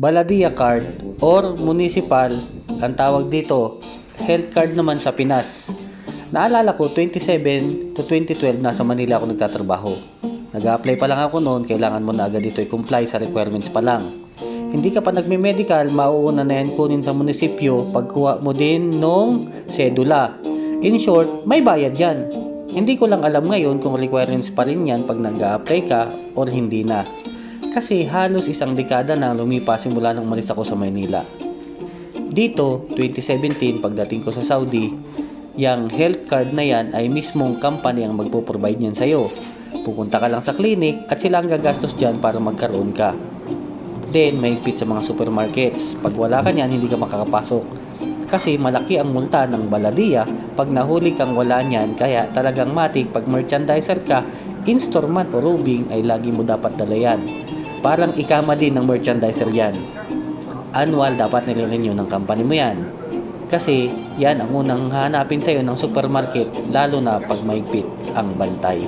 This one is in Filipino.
Baladia card or municipal, ang tawag dito, health card naman sa Pinas. Naalala ko, 27 to 2012 nasa Manila ako nagtatrabaho. Nag-a-apply pa lang ako noon, kailangan mo na agad dito i-comply sa requirements pa lang. Hindi ka pa nagme-medical, mauuna na yan kunin sa munisipyo pagkuha mo din nung sedula. In short, may bayad yan. Hindi ko lang alam ngayon kung requirements pa rin yan pag nag-a-apply ka or hindi na. Kasi halos isang dekada na lumipas simula nang umalis ako sa Maynila. Dito, 2017, pagdating ko sa Saudi, yung health card na yan ay mismong company ang magpo-provide niyan sa'yo. Pupunta ka lang sa clinic at sila ang gagastos dyan para magkaroon ka. Then, mahigpit sa mga supermarkets. Pag wala ka niyan, hindi ka makakapasok. Kasi malaki ang multa ng Baladia pag nahuli kang wala niyan, kaya talagang matik pag merchandiser ka, in-store man o roving ay lagi mo dapat dala yan. Parang ikama din ng merchandiser yan. Annual dapat nire-renew ng company mo yan. Kasi yan ang unang hanapin sa'yo ng supermarket, lalo na pag mahigpit ang bantay.